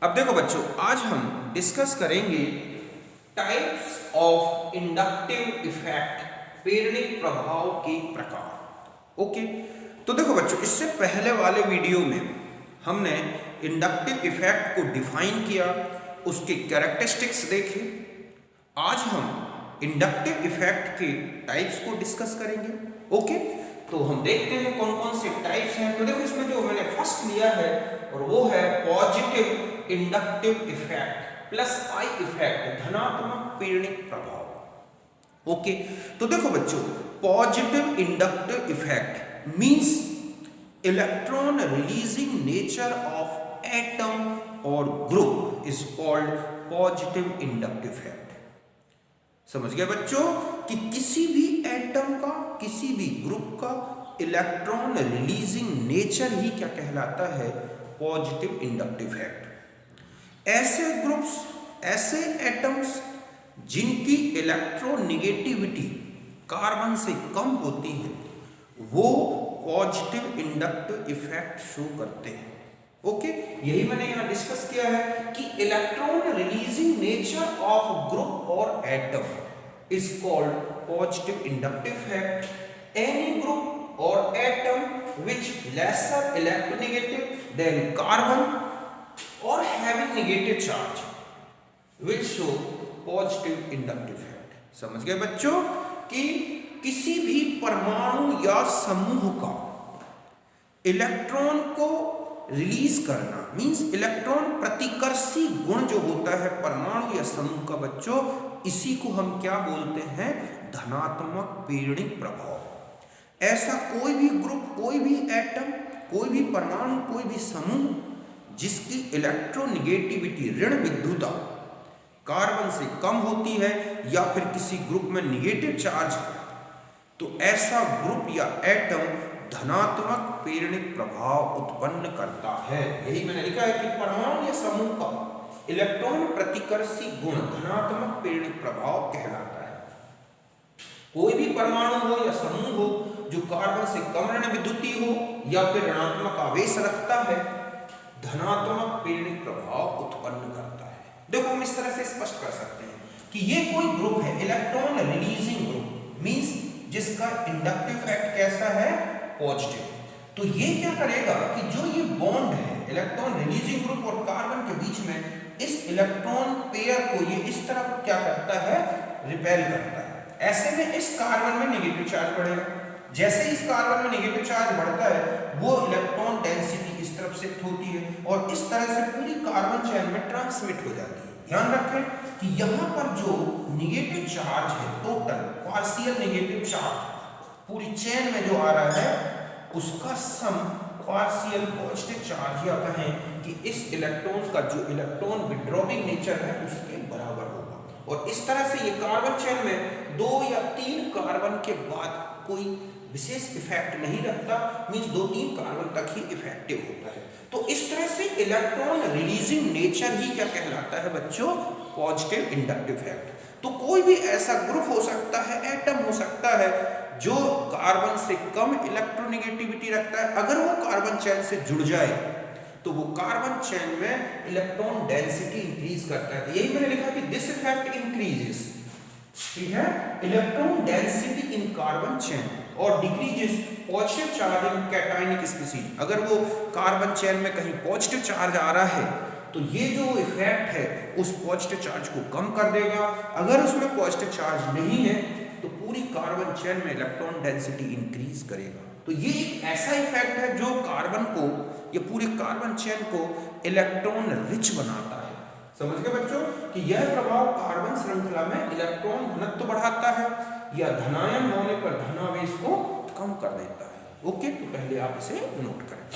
अब देखो बच्चों, आज हम डिस्कस करेंगे टाइप्स ऑफ इंडक्टिव इफेक्ट, प्रेरणिक प्रभाव के प्रकार। ओके, तो देखो बच्चों, इससे पहले वाले वीडियो में हमने इंडक्टिव इफेक्ट को डिफाइन किया, उसके कैरेक्टरिस्टिक्स देखे। आज हम इंडक्टिव इफेक्ट के टाइप्स को डिस्कस करेंगे। ओके, तो हम देखते हैं कौन कौन से टाइप्स हैं। तो देखो, इसमें जो मैंने फर्स्ट लिया है और वो है positive inductive effect plus I effect, धनात्मक प्रेरणिक प्रभाव। ओके, तो देखो बच्चों, positive inductive effect means electron releasing nature of atom और group is called positive inductive effect. समझ गए बच्चों कि किसी भी एटम का, किसी भी ग्रुप का इलेक्ट्रॉन रिलीजिंग नेचर ही क्या कहलाता है? Positive inductive effect. ऐसे ग्रुप्स, ऐसे एटम्स जिनकी इलेक्ट्रोनिगेटिविटी कार्बन से कम होती है, वो पॉजिटिव इंडक्टिव इफेक्ट शो करते हैं। ओके, यही मैंने यहां डिस्कस किया है कि electron releasing nature of group और atom is called positive inductive effect. Any group और atom which lesser electronegative than carbon और having negative charge will show positive inductive effect. समझ गए बच्चों कि किसी भी परमाणु या समूह का इलेक्ट्रॉन को रिलीज करना मींस इलेक्ट्रॉन प्रतिकर्षी गुण जो होता है परमाणु या समूह का बच्चों, इसी को हम क्या बोलते हैं? धनात्मक प्रेरणिक प्रभाव। ऐसा कोई भी ग्रुप, कोई भी एटम, कोई भी परमाणु, कोई भी समूह जिसकी इलेक्ट्रोनिगेटिविटी, ऋण विद्युता कार्बन से कम होती है या फिर किसी ग्रुप में निगेटिव चार्ज है, तो ऐसा ग्रुप या एटम धनात्मक प्रेरणिक प्रभाव उत्पन्न करता है। यही मैंने लिखा है कि परमाणु या समूह का इलेक्ट्रॉन प्रतिकर्षी गुण धनात्मक प्रेरणिक प्रभाव कहलाता है। कोई भी परमाणु हो या समूह हो जो कार्बन से कम ऋण विद्युती हो या फिर ऋणात्मक आवेश रखता है, धनात्मक प्रेरणिक प्रभाव उत्पन्न करता है। देखो, हम इस तरह से स्पष्ट कर सकते हैं कि ये कोई ग्रुप है, इलेक्ट्रॉन रिलीजिंग ग्रुप मींस जिसका इंडक्टिव इफेक्ट कैसा है? पॉजिटिव। तो ये क्या करेगा कि जो ये बॉन्ड है इलेक्ट्रॉन रिलीजिंग ग्रुप और कार्बन के बीच में, इस इलेक्ट्रॉन पेयर को ये इस तरह क्या करता है? रिपेल करता है। ऐसे में इस कार्बन में नेगेटिव चार्ज बढ़ेगा। जैसे इस कार्बन में नेगेटिव चार्ज बढ़ता है, वो इलेक्ट्रॉन डेंसिटी इस तरफ शिफ्ट होती है और इस तरह से पूरी कार्बन चेन में ट्रांसमिट हो जाती है। ध्यान रखें कि यहाँ पर जो नेगेटिव चार्ज है, टोटल पार्शियल नेगेटिव चार्ज पूरी चेन में जो आ रहा है, उसका सम पार्शियल पॉजिटिव चार्ज, या कहें कि इस इलेक्ट्रॉन का जो इलेक्ट्रॉन विड्रॉइंग नेचर है उसके बराबर होगा। और इस तरह से ये कार्बन चेन में 2 या 3 कार्बन के बाद कोई विशेष इफेक्ट नहीं रखता, मींस 2-3 कार्बन तक ही इफेक्टिव होता है। तो इस तरह से इलेक्ट्रॉन रिलीजिंग नेचर ही क्या कहलाता है बच्चों? Positive inductive effect. तो कोई भी ऐसा ग्रुप हो सकता है, एटम हो सकता है जो कार्बन से कम इलेक्ट्रोनेगेटिविटी रखता है। अगर वो कार्बन चेन से जुड़ जाए तो वो कार्बन चेन में इलेक्ट्रॉन डेंसिटी इंक्रीज करता है। यही मैंने लिखा कि दिस इफेक्ट इंक्रीजेस, ठीक है, electron density in carbon chain और decreases positive charge in cationic species. अगर वो कार्बन चेन में कहीं पॉजिटिव चार्ज आ रहा है तो ये जो इफेक्ट है उस पॉजिटिव चार्ज को कम कर देगा। अगर उसमें पॉजिटिव चार्ज नहीं है तो पूरी कार्बन चेन में इलेक्ट्रॉन डेंसिटी इंक्रीज करेगा। तो ये एक ऐसा इफेक्ट है जो कार्बन को या पूरी कार्बन चेन को इलेक्ट्रॉन रिच बनाता है। समझ गए बच्चों कि यह प्रभाव कार्बन श्रृंखला में इलेक्ट्रॉन घनत्व बढ़ाता है या धनायन होने पर धनावेश को कम कर देता है। ओके, तो पहले आप इसे नोट करें।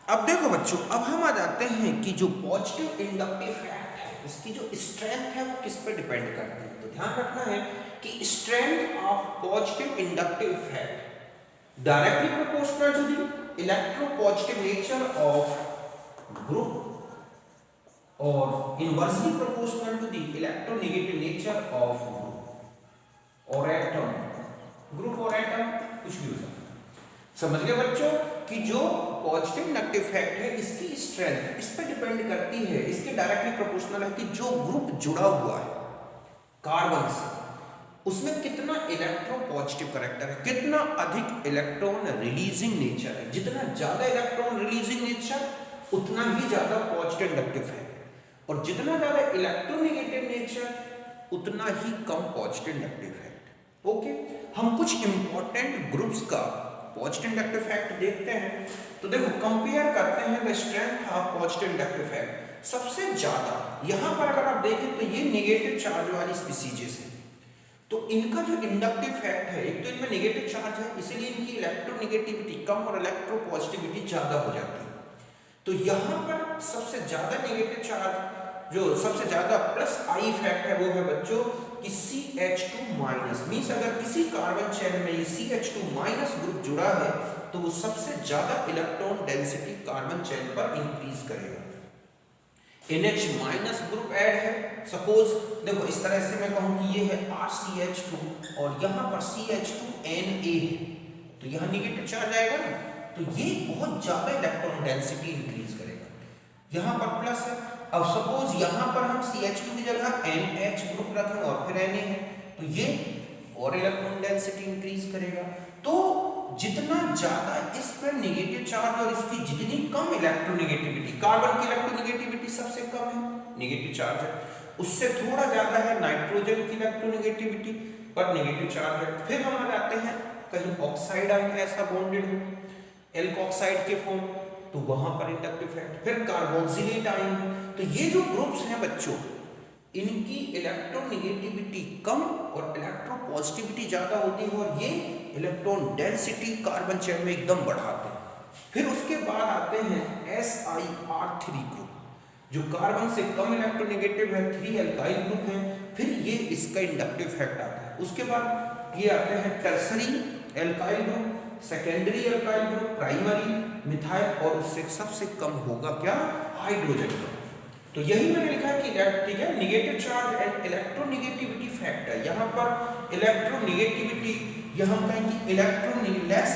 अब देखो बच्चों, अब हम आ जाते हैं कि जो पॉजिटिव इंडक्टिव इफेक्ट है उसकी जो स्ट्रेंथ है वो किस पे डिपेंड करती है। तो ध्यान रखना है कि strength of positive inductive effect directly proportional to the electropositive nature of group और inversely proportional to the electronegative nature of group और एटम, ग्रुप समझ गए बच्चों कि जो पॉजिटिव इंडक्टिव इफेक्ट है इसकी स्ट्रेंथ इस पे डिपेंड करती है, इसके डायरेक्टली प्रोपोर्शनल है कि जो ग्रुप जुड़ा हुआ है कार्बन से उसमें कितना इलेक्ट्रो पॉजिटिव कैरेक्टर है, कितना अधिक इलेक्ट्रॉन रिलीजिंग नेचर है। जितना ज्यादा इलेक्ट्रॉन रिलीजिंग नेचर उतना ही ज्यादा पॉजिटिव इंडक्टिव है, और जितना ज्यादा इलेक्ट्रोनेगेटिव नेचर उतना ही कम पॉजिटिव इंडक्टिव है। ओके, हम कुछ इंपॉर्टेंट ग्रुप्स का पॉजिटिव इंडक्टिव इफेक्ट देखते हैं। तो देखो कंपेयर करते हैं the strength of positive inductive effect. सबसे ज्यादा यहां पर अगर आप देखें तो ये नेगेटिव चार्ज वाली स्पीसीज है, तो इनका जो इंडक्टिव इफेक्ट है, एक तो इनमें नेगेटिव चार्ज है इसलिए इनकी इलेक्ट्रोनेगेटिविटी कम और इलेक्ट्रो पॉजिटिविटी ज्यादा हो जाती है। तो यहाँ पर सबसे ज्यादा नेगेटिव चार्ज, जो सबसे ज्यादा प्लस आई इफेक्ट है, वो है बच्चों कि CH2 माइनस। मीन्स अगर किसी कार्बन चेन में ये CH2 माइनस ग्रुप जुड़ा है तो वो सबसे ज्यादा इलेक्ट्रॉन डेंसिटी कार्बन चेन पर इंक्रीज करेगा। NH माइनस ग्रुप ऐड है, सपोज देखो इस तरह से मैं कहूं कि ये है RCH2 और यहाँ पर CH2Na है, तो यहाँ नेगेटिव चार्ज आएगा ना, तो ये बहुत ज्यादा इलेक्ट्रॉन डेंसिटी इंक्रीज करेगा। यहाँ पर प्लस है। अब सपोज यहाँ पर हम CH2 की जगह NH ग्रुप रखें और फिर Na है, तो ये और इलेक्ट्रॉन डेंसिटी इंक्रीज करेगा। तो जितना ज्यादा इस पर नेगेटिव चार्ज और इसकी जितनी कम इलेक्ट्रोनेगेटिविटी, कार्बन की इलेक्ट्रोनेगेटिविटी सबसे कम है, नेगेटिव चार्ज है, उससे थोड़ा ज्यादा है नाइट्रोजन की इलेक्ट्रोनेगेटिविटी पर नेगेटिव चार्ज है। फिर हम आ जाते हैं कहीं ऑक्साइड आएंगे ऐसा बॉन्डेड हो एल्कोक्साइड के फॉर्म, तो वहां पर इंडक्टिव इफेक्ट। फिर कार्बोक्सिलेट आएंगे, तो ये जो ग्रुप्स हैं बच्चों इनकी इलेक्ट्रोनेगेटिविटी कम और इलेक्ट्रो पॉजिटिविटी ज्यादा होती है और ये इलेक्ट्रॉन डेंसिटी कार्बन चेन में एकदम बढ़ाते हैं। फिर उसके बाद आते हैं SiR3 ग्रुप, जो कार्बन से कम इलेक्ट्रोनेगेटिव है, 3 एल्काइल ग्रुप है, फिर ये इसका इंडक्टिव इफेक्ट आता है। उसके बाद ये आते हैं tertiary alkyl group, secondary alkyl group, primary methyl, और उससे सबसे कम होगा क्या, हाइड्रोजन का। तो यही मैंने लिखा है कि ठीक है, negative charge and electronegativity fact है। यहाँ पर इलेक्ट्रोनेगेटिविटी, यहाँ हम कहेंगे लेस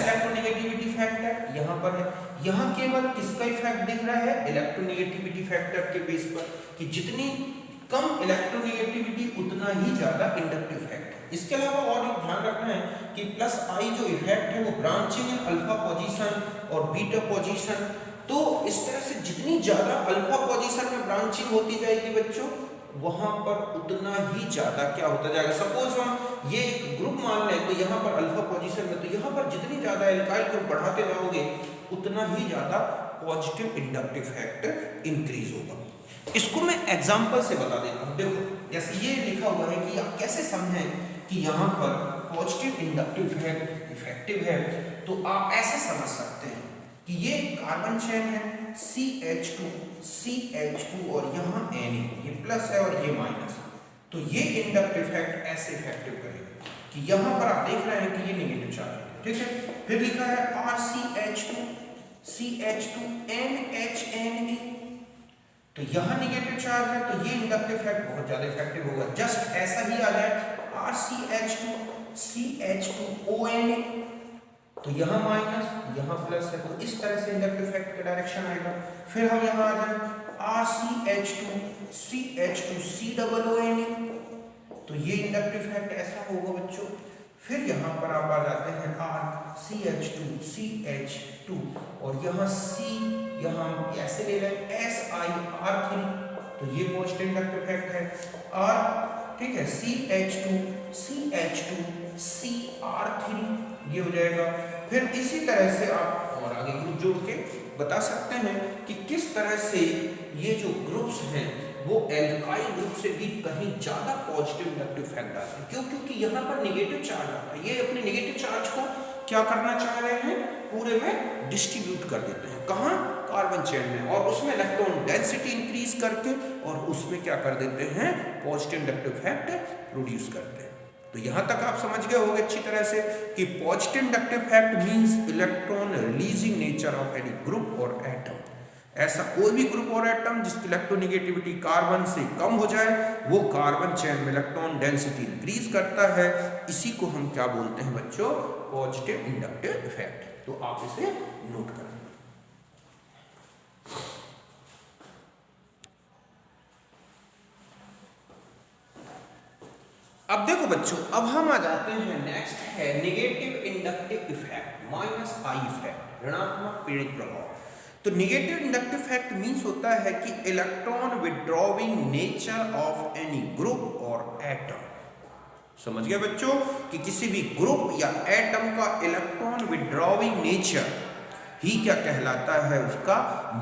इलेक्ट्रोनेगेटिविटी फैक्ट है, यहाँ पर है। यहाँ केवल किसका इफेक्ट दिख रहा है, इलेक्ट्रोनेगेटिविटी फैक्टर के बेस पर, कि जितनी कम इलेक्ट्रोनेगेटिविटी उतना ही ज्यादा इंडक्टिव इफेक्ट है। इसके अलावा और एक ध्यान रखना है कि प्लस आई जो इफेक्ट है वो ब्रांचिंग इन अल्फा पोजीशन और बीटा पोजीशन, तो इस तरह से जितनी ज्यादा अल्फा पोजीशन में ब्रांचिंग होती जाएगी बच्चों, वहां पर उतना ही ज्यादा क्या होता जाएगा। सपोज हम ये एक ग्रुप मान लें, तो यहाँ पर अल्फा पोजीशन में, तो यहाँ पर जितनी ज्यादा एल्काइल ग्रुप बढ़ाते जाओगे उतना ही ज्यादा पॉजिटिव इंडक्टिव इफेक्ट इंक्रीज होगा। इसको मैं एग्जांपल से बता देता हूँ। देखो जैसे ये लिखा हुआ है कि आप कैसे समझें कि यहाँ पर पॉजिटिव इंडक्टिव इफेक्ट इफेक्टिव है, तो आप ऐसे समझ सकते हैं कि ये कार्बन चेन है CH2 और यहाँ Na, ये प्लस है और ये माइनस, तो ये इंडक्टिव इफेक्ट ऐसे इफेक्टिव करेगा कि यहाँ पर आप देख रहे हैं कि ये नेगेटिव चार्ज है, ठीक है। फिर लिखा है RCH2NHNA, तो यहाँ नेगेटिव चार्ज है, तो ये इंडक्टिव इफेक्ट बहुत ज्यादा इफेक्टिव होगा। जस्ट ऐसा ही आ जाए RCH2CH2ONA, तो यहाँ माइनस यहाँ प्लस है, तो इस तरह से इंडक्टिव इफेक्ट का डायरेक्शन आएगा। फिर हम यहाँ आ जाए RCH2CH2COONA, तो ये इंडक्टिव इफेक्ट ऐसा होगा बच्चों। फिर यहाँ पर आप आ जाते हैं RCH2CH2 और यहाँ C, यहाँ ऐसे ले लें SiR3, तो ये पॉजिटिव इंडक्टिव इफेक्ट है। और ठीक है CH2CH2CR3 ये हो जाएगा। फिर इसी तरह से आप और आगे ग्रुप जोड़ के बता सकते हैं कि किस तरह से ये जो ग्रुप्स हैं वो एल्काइल ग्रुप से भी कहीं ज्यादा पॉजिटिव इंडक्टिव इफेक्ट आते हैं। क्यों? क्योंकि यहाँ पर नेगेटिव चार्ज आता है, ये अपने नेगेटिव चार्ज को क्या करना चाह रहे हैं, पूरे में डिस्ट्रीब्यूट कर देते हैं। कहाँ? कार्बन चेन में, और उसमें इलेक्ट्रॉन डेंसिटी इंक्रीज करके और उसमें क्या कर देते हैं, पॉजिटिव इंडक्टिव इफेक्ट प्रोड्यूस करते हैं। तो यहां तक आप समझ गए होंगे अच्छी तरह से कि positive inductive effect means electron releasing nature of any group और एटम। ऐसा कोई भी ग्रुप और एटम जिसकी इलेक्ट्रोनेगेटिविटी कार्बन से कम हो जाए वो कार्बन चेन में इलेक्ट्रॉन डेंसिटी इंक्रीज करता है। इसी को हम क्या बोलते हैं बच्चों? Positive inductive effect. तो आप इसे नोट करें। अब देखो बच्चों, अब हम आ जाते हैं, नेक्स्ट है negative inductive effect, minus I effect, ऋणात्मक पीड़ित प्रभाव। तो नेगेटिव इंडक्टिव इफेक्ट मींस होता है कि electron withdrawing nature of any group और एटम। समझ गए बच्चों कि किसी भी ग्रुप या एटम का इलेक्ट्रॉन विड्रॉविंग नेचर ही क्या कहलाता है? उसका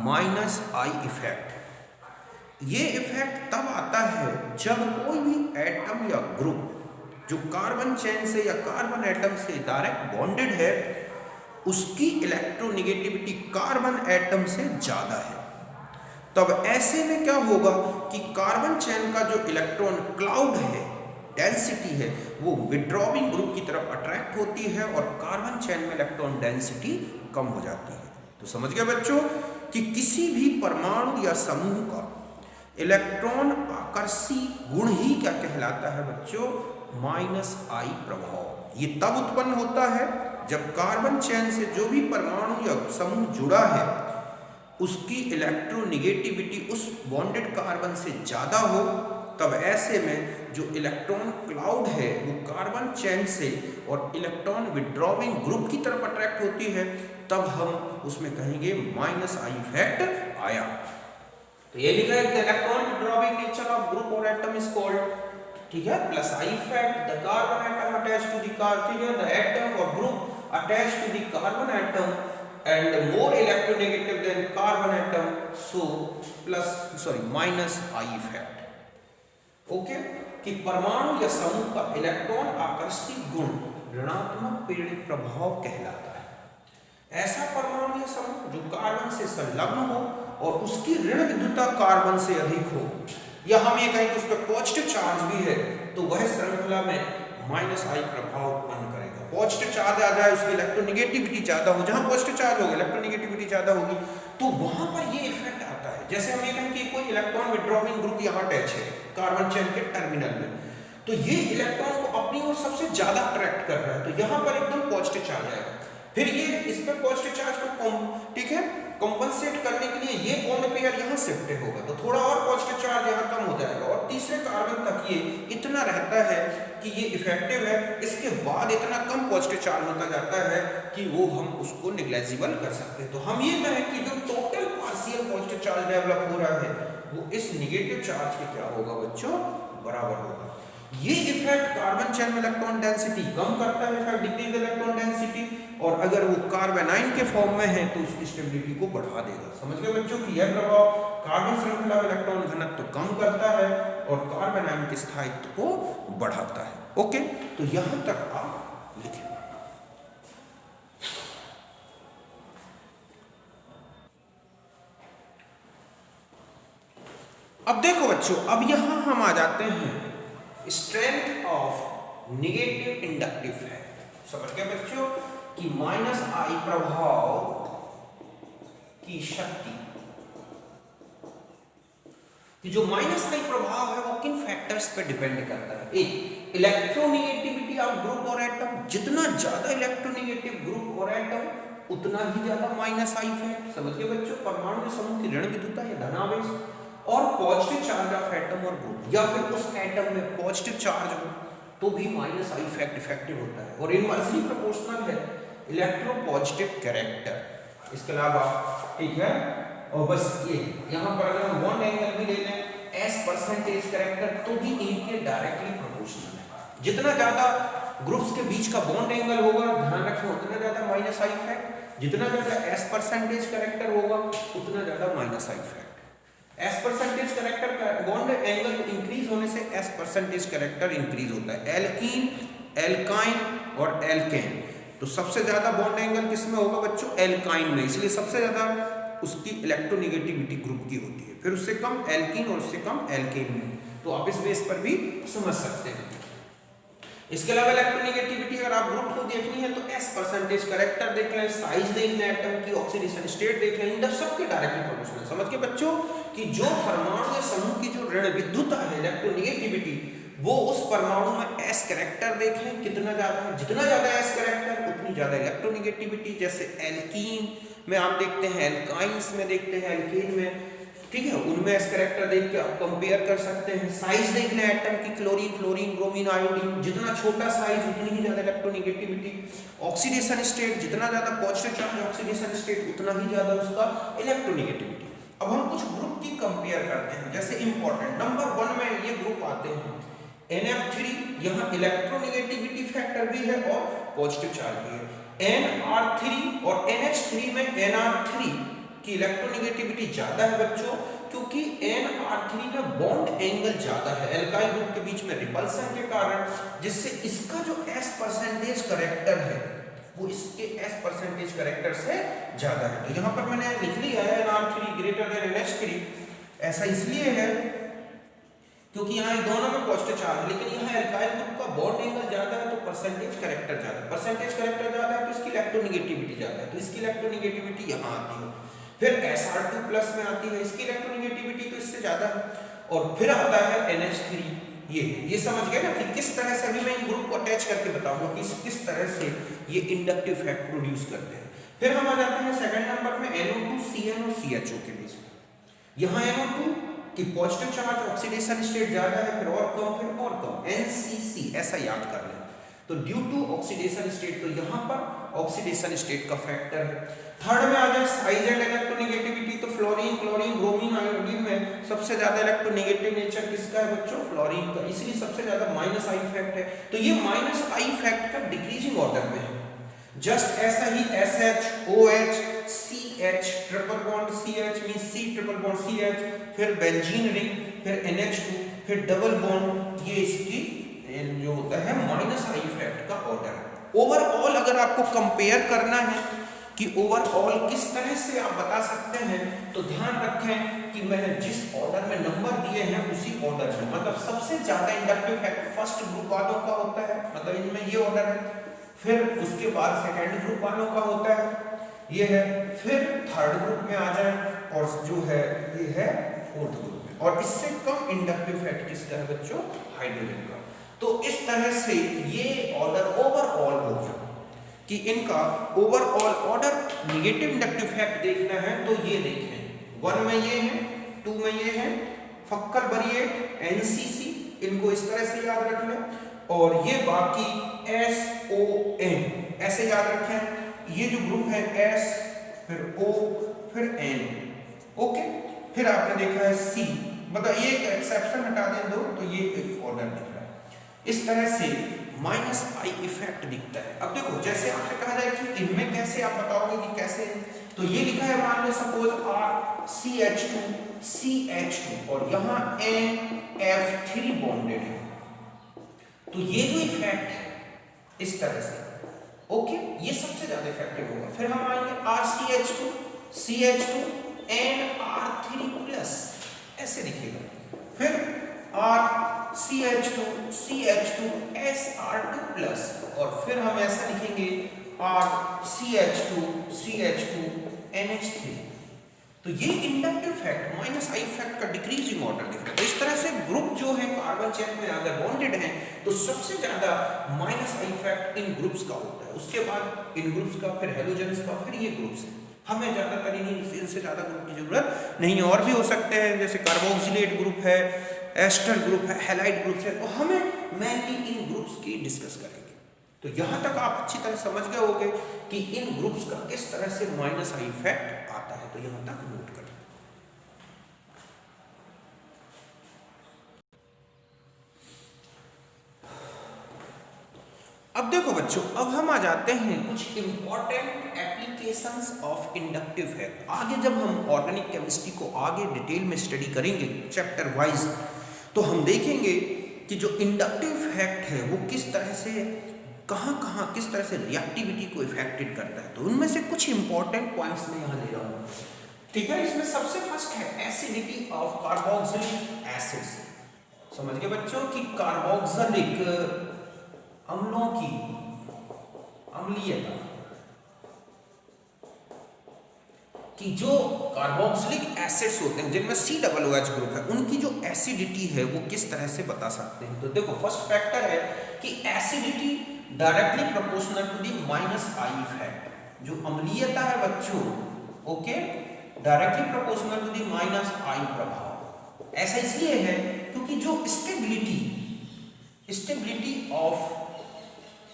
माइनस आई इफेक्ट। ये इफेक्ट तब आता है जब कोई भी एटम या ग्रुप जो कार्बन चेन से या कार्बन एटम से डायरेक्ट बॉन्डेड है उसकी इलेक्ट्रोनेगेटिविटी कार्बन एटम से ज़्यादा है। तब ऐसे में क्या होगा कि कार्बन चेन का जो इलेक्ट्रॉन क्लाउड है, डेंसिटी है, वो विड्रॉविंग ग्रुप की तरफ अट्रैक्ट होती है और कार्बन चेन में इलेक्ट्रॉन डेंसिटी कम हो जाती है। तो समझ गए बच्चों कि किसी भी परमाणु या समूह का इलेक्ट्रॉन आकर्षी गुण ही क्या कहलाता है बच्चों? माइनस आई प्रभाव। ये तब उत्पन्न होता है जब कार्बन चेन से जो भी परमाणु या समूह जुड़ा है उसकी इलेक्ट्रोनेगेटिविटी उस बॉन्डेड कार्बन से ज़्यादा हो। तब ऐसे में जो इलेक्ट्रॉन क्लाउड है वो कार्बन चेन से और इलेक्ट्रॉन विड्रॉविंग ग्रुप की तरफ अट्रैक्ट होती है, तब हम उसमें कहेंगे माइनस आई इफेक्ट आया। तो ये लिखा है कि electron withdrawing nature of group और एटम इज कॉल्ड, ठीक है, plus I effect, the carbon atom attached to the carbon, the atom और group attached to the carbon atom and more electronegative than carbon atom, so plus minus I effect. Okay, कि परमाणु या समूह का electron Aakarshi गुण ऋणात्मक पीड़ित प्रभाव कहलाता है। ऐसा परमाणु या समूह जो कार्बन से संलग्न हो और उसकी ऋण विद्युतता कार्बन से अधिक हो, या हम ये कहें कि उस पर पॉजिटिव चार्ज भी है, तो वह श्रृंखला में माइनस आई प्रभाव उत्पन्न करेगा। पॉजिटिव चार्ज आ जाए, उसकी इलेक्ट्रोनेगेटिविटी ज्यादा हो, जहां पॉजिटिव चार्ज होगा इलेक्ट्रोनेगेटिविटी ज्यादा होगी, तो वहां पर ये इफेक्ट आता है। जैसे हम ये कहें कि कोई इलेक्ट्रॉन विड्रॉविंग ग्रुप यहाँ अटैच है कार्बन चेन के टर्मिनल में, तो ये इलेक्ट्रॉन को अपनी ओर सबसे ज्यादा अट्रैक्ट कर रहा है, तो यहाँ पर एकदम पॉजिटिव चार्ज आएगा। फिर ये इस पर पॉजिटिव चार्ज को ठीक है कंपनसेट करने के लिए ये बॉन्ड पेयर यहाँ शिफ्ट होगा, तो थोड़ा और पॉजिटिव चार्ज यहाँ कम हो जाएगा और तीसरे कार्बन तक ये इतना रहता है कि ये इफेक्टिव है। इसके बाद इतना कम पॉजिटिव चार्ज होता जाता है कि वो हम उसको निग्लेजिबल कर सकते हैं। तो हम ये कहें कि जो total partial positive charge develop हो रहा है वो इस निगेटिव चार्ज के क्या होगा बच्चों? बराबर होगा। ये इफेक्ट कार्बन चेन में इलेक्ट्रॉन डेंसिटी कम करता है, इफेक्ट डिक्रीज इलेक्ट्रॉन डेंसिटी, और अगर वो कार्बेनाइन के फॉर्म में है तो उसकी स्टेबिलिटी को बढ़ा देगा। समझ गए बच्चों कि यह प्रभाव कार्बन श्रृंखला में इलेक्ट्रॉन घनत्व कम करता है और कार्बेनाइन के स्थायित्व को बढ़ाता है। ओके, तो यहां तक आप लिखें। अब देखो बच्चों, अब यहां हम आ जाते हैं strength of negative inductive effect. समझ गए बच्चों कि माइनस आई प्रभाव की शक्ति, कि जो माइनस आई प्रभाव है वो किन फैक्टर्स पे डिपेंड करता है? एक, इलेक्ट्रोनेगेटिविटी ऑफ ग्रुप और एटम, जितना ज्यादा इलेक्ट्रोनेगेटिव ग्रुप और एटम उतना ही ज्यादा माइनस आई इफेक्ट। समझ गए बच्चों, परमाणु समूह की ऋण विद्युतता या धनावेश और पॉजिटिव चार्ज ऑफ एटम और ग्रुप, या फिर उस एटम में पॉजिटिव चार्ज हो तो भी माइनस आई इफेक्ट इफेक्टिव होता है। और इनवर्सली प्रोपोर्शनल है इलेक्ट्रोपॉजिटिव कैरेक्टर। इसके अलावा ठीक है, और बस ये यहाँ पर अगर हम बॉन्ड एंगल भी ले लें एस परसेंटेज कैरेक्टर, तो भी इनके डायरेक्टली प्रोपोर्शनल है। जितना ज्यादा ग्रुप्स के बीच का बॉन्ड एंगल होगा, ध्यान रखें, उतना ज्यादा माइनस आई इफेक्ट। जितना ज्यादा एस परसेंटेज कैरेक्टर होगा उतना ज्यादा minus I effect. S percentage character का बॉन्ड एंगल इंक्रीज होने से एस परसेंटेज कैरेक्टर इंक्रीज होता है। एल्कीन, एल्काइन और एल्केन, तो सबसे ज्यादा बॉन्ड एंगल किसमें होगा बच्चों? एल्काइन में, इसलिए सबसे ज्यादा उसकी इलेक्ट्रोनेगेटिविटी ग्रुप की होती है, फिर उससे कम एल्कीन और उससे कम एल्केन में। तो आप इस बेस पर भी समझ सकते हैं। इसके अलावा इलेक्ट्रोनेगेटिविटी अगर आप ग्रुप को देखनी है तो एस परसेंटेज करेक्टर देख लें, साइज देख लें, एटम की ऑक्सीडेशन स्टेट देख लें, इन सबके डायरेक्टली प्रोपोर्शनल। समझ के बच्चों कि जो परमाणु या समूह की जो ऋण विद्युता है इलेक्ट्रोनेगेटिविटी, वो उस परमाणु में एस करेक्टर देखें कितना ज्यादा है, जितना ज्यादा एस करेक्टर उतनी ज्यादा इलेक्ट्रोनेगेटिविटी। जैसे एल्कीन में आप देखते हैं, एल्काइंस में देखते हैं, एल्कीन में, ठीक है, उनमें एस करेक्टर देख के आप कंपेयर कर सकते हैं। साइज देख लें एटम की, क्लोरीन, फ्लोरीन, ब्रोमीन, आयोडीन, जितना छोटा साइज उतनी ही ज्यादा इलेक्ट्रोनेगेटिविटी। ऑक्सीडेशन स्टेट, जितना ज्यादा पॉजिटिव चार्ज ऑक्सीडेशन स्टेट उतना ही ज्यादा उसका इलेक्ट्रोनेगेटिविटी। अब हम कुछ ग्रुप की कंपेयर करते हैं। जैसे इंपॉर्टेंट नंबर 1 में ये ग्रुप आते हैं NF3, यहाँ इलेक्ट्रोनेगेटिविटी फैक्टर भी है और पॉजिटिव चार्ज भी है। NR3 और NH3 में NR3 की इलेक्ट्रोनेगेटिविटी ज्यादा है बच्चों, क्योंकि NR3 में बॉन्ड एंगल ज्यादा है एल्काइल ग्रुप के बीच में रिपल्सन के कारण, जिससे इसका जो S परसेंटेज करेक्टर है वो इसके S परसेंटेज करेक्टर से ज्यादा है। तो यहाँ पर मैंने लिख लिया है NR3 ग्रेटर देन NH3। ऐसा इसलिए है क्योंकि यहाँ दोनों में पॉजिटिव चार्ज है, लेकिन यहाँ एल्काइल ग्रुप का बॉन्ड एंगल ज्यादा है तो परसेंटेज करेक्टर ज्यादा है। परसेंटेज करेक्टर ज्यादा है तो इसकी इलेक्ट्रोनेगेटिविटी ज्यादा है, तो इसकी इलेक्ट्रोनेगेटिविटी यहाँ आती है। फिर Sr2+ में आती है, इसकी इलेक्ट्रोनेगेटिविटी तो इससे ज्यादा है। और फिर आता है NH3। ये समझ गए ना कि किस तरह से, अभी मैं इन ग्रुप को अटैच करके बताऊंगा कि किस तरह से ये इंडक्टिव इफेक्ट प्रोड्यूस करते हैं। फिर हम आ जाते हैं सेकंड नंबर में NO2, CN और CHO के बीच में। यहाँ NO2 की पॉजिटिव चार्ज ऑक्सीडेशन स्टेट ज्यादा है, फिर और कम NCC, ऐसा याद कर लें। तो ड्यू टू ऑक्सीडेशन स्टेट, तो यहाँ पर ऑक्सीडेशन स्टेट का फैक्टर है। थर्ड में आ जाए साइज एंड इलेक्ट्रोनेगेटिविटी, तो फ्लोरीन, क्लोरीन, ब्रोमीन, आयोडीन में सबसे ज्यादा इलेक्ट्रोनेगेटिव नेचर किसका है बच्चों? फ्लोरीन का, इसलिए सबसे ज्यादा -I इफेक्ट है। तो ये -I इफेक्ट का डिक्रीजिंग ऑर्डर में है। जस्ट ऐसा ही SH, OH, CH, triple bond CH means C triple bond CH, फिर बेंजीन रिंग, फिर NH2, फिर डबल बॉन्ड, ये इसकी जो होता है -I इफेक्ट का ऑर्डर है। ओवरऑल अगर आपको कंपेयर करना है कि ओवरऑल किस तरह से आप बता सकते हैं, तो ध्यान रखें कि मैंने जिस ऑर्डर में नंबर दिए हैं उसी ऑर्डर में, मतलब सबसे ज्यादा इंडक्टिव इफेक्ट फर्स्ट ग्रुप वालों का होता है, मतलब इनमें ये ऑर्डर है। फिर उसके बाद सेकंड ग्रुप वालों का होता है, ये है। फिर थर्ड ग्रुप में आ जाए और जो है ये है फोर्थ ग्रुप में। और इससे कम इंडक्टिव इफेक्ट किसका है बच्चों? हाइड्रोजन का। तो इस तरह से ये ऑर्डर ओवरऑल हो गया कि इनका overall order. Negative inductive effect देखना है तो ये देखें, 1 में ये है, 2 में ये है, फक्कल बरिएट, NCC, इनको इस तरह से याद रख लें। और ये बाकी SON ऐसे याद रखें। ये जो ग्रुप है S, फिर O, फिर N, ओके। फिर आपने देखा है C, मतलब ये एक एक्सेप्शन हटा दें दो तो ये एक ऑर्डर दिख रहा है। इस तरह से -I इफेक्ट दिखता है। अब देखो, जैसे आपसे कहा जाए कि इनमें कैसे आप बताओगे कि कैसे, तो ये लिखा है मान लो सपोज RCH2 CH2 और यहाँ NF3 बॉन्डेड है, तो ये जो इफेक्ट है इस तरह से, ओके, ये सबसे ज्यादा इफेक्टिव होगा। फिर हम आएंगे RCH2 CH2 NR3+, ऐसे दिखेगा। फिर RCH2 CH2 SR2+, और फिर हम ऐसा लिखेंगे RCH2 CH2 NH3। तो ये इंडक्टिव इफेक्ट -I इफेक्ट का डिक्रीजिंग ऑर्डर दिख रहा है। तो इस तरह से ग्रुप जो है कार्बन चेन में अगर बॉन्डेड हैं तो सबसे ज्यादा -I इफेक्ट इन ग्रुप्स का होता है, उसके बाद इन ग्रुप्स का, फिर हेलोजेंस का, फिर ये ग्रुप्स हैं। हमें ज्यादातर इनसे ज्यादा ग्रुप की जरूरत नहीं है, और भी हो सकते हैं जैसे कार्बोक्सिलेट ग्रुप है, एस्टर ग्रुप है, हैलाइड ग्रुप है, तो हमें मेनली इन ग्रुप्स की डिस्कस करेंगे। तो यहां तक आप अच्छी तरह समझ गए होंगे कि इन ग्रुप्स का किस तरह से -I इफेक्ट आता है, तो यहां तक नोट करें। अब देखो बच्चों, अब हम आ जाते हैं कुछ important applications of inductive effect. आगे जब हम ऑर्गेनिक केमिस्ट्री को आगे डिटेल में स्टडी करेंगे चैप्टर वाइज, तो हम देखेंगे कि जो इंडक्टिव इफेक्ट है वो किस तरह से, कहाँ किस तरह से रिएक्टिविटी को इफेक्टेड करता है। तो उनमें से कुछ इंपॉर्टेंट पॉइंट्स मैं यहाँ ले रहा हूँ, ठीक है। इसमें सबसे फर्स्ट है एसिडिटी ऑफ कार्बोक्सिलिक एसिड्स। समझ गए बच्चों कि कार्बोक्सिलिक अम्लों की अम्लीयता कि जो कार्बोक्सिलिक एसिड्स होते हैं जिनमें COOH ग्रुप है उनकी जो एसिडिटी है वो किस तरह से बता सकते हैं। तो देखो फर्स्ट फैक्टर है कि acidity directly proportional to the -I effect. जो अम्लीयता है बच्चों, okay, directly proportional to the -I प्रभाव। ऐसा इसलिए है क्योंकि जो स्टेबिलिटी ऑफ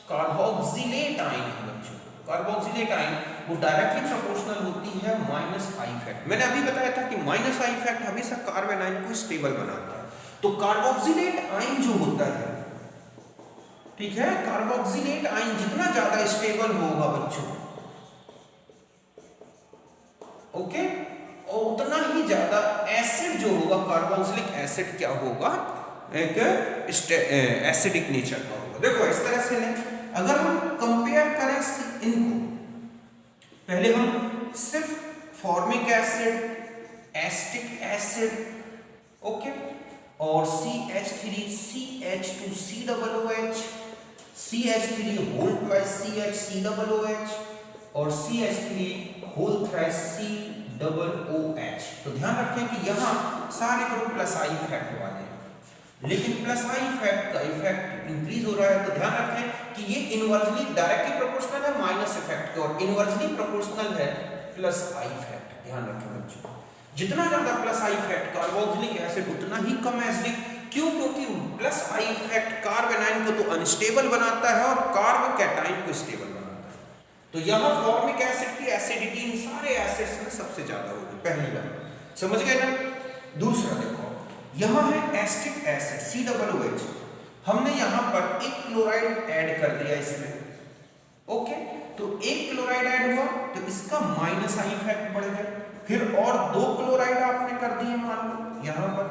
कार्बोक्सिलेट आयन है बच्चों, कार्बोक्सिलेट आयन वो डायरेक्टली प्रोपोर्शनल होती है -I इफेक्ट। मैंने अभी बताया था कि -I इफेक्ट हमेशा कार्बन आयन को स्टेबल बनाता है। तो कार्बोक्सिलेट आयन जो होता है, ठीक है, कार्बोक्सिलेट आयन जितना ज्यादा स्टेबल होगा बच्चों, ओके, और उतना ही ज्यादा एसिड जो होगा कार्बोक्सिलिक एसिड क्या होगा, एक एसिडिक नेचर का होगा। देखो इस तरह से लें, अगर हम कंपेयर करें इनको, पहले हम सिर्फ formic acid, acetic acid, okay, और CH3 CH2 COOH, CH3 whole twice CH COOH और CH3 होल थ्राइस COOH। तो ध्यान रखें कि यहाँ सारे ग्रुप +I इफेक्ट वाले हैं, लेकिन +I इफेक्ट का इफेक्ट इंक्रीज हो रहा है। तो ध्यान रखें कि ये इनवर्सली डायरेक्टली प्रोपोर्शनल है माइनस इफेक्ट के और इनवर्सली प्रोपोर्शनल है +I इफेक्ट। ध्यान रखें बच्चों, जितना ज्यादा +I इफेक्ट कार्बोक्सिलिक एसिड उतना ही कम एसिडिक। क्यों? क्योंकि +I इफेक्ट कार्बन आयन को तो अनस्टेबल बनाता है और कार्बन कैटायन को स्टेबल बनाता है। तो यहाँ फॉर्मिक एसिड की एसिडिटी इन सारे एसिड्स में सबसे ज्यादा होगी, पहली बात समझ गए ना। दूसरा देखो, यहाँ है एसिटिक एसिड COOH, हमने यहाँ पर एक क्लोराइड ऐड कर दिया इसमें, ओके, तो एक क्लोराइड ऐड हुआ तो इसका -I इफेक्ट बढ़ गया, फिर और 2 क्लोराइड आपने कर दिए मान लो यहाँ पर,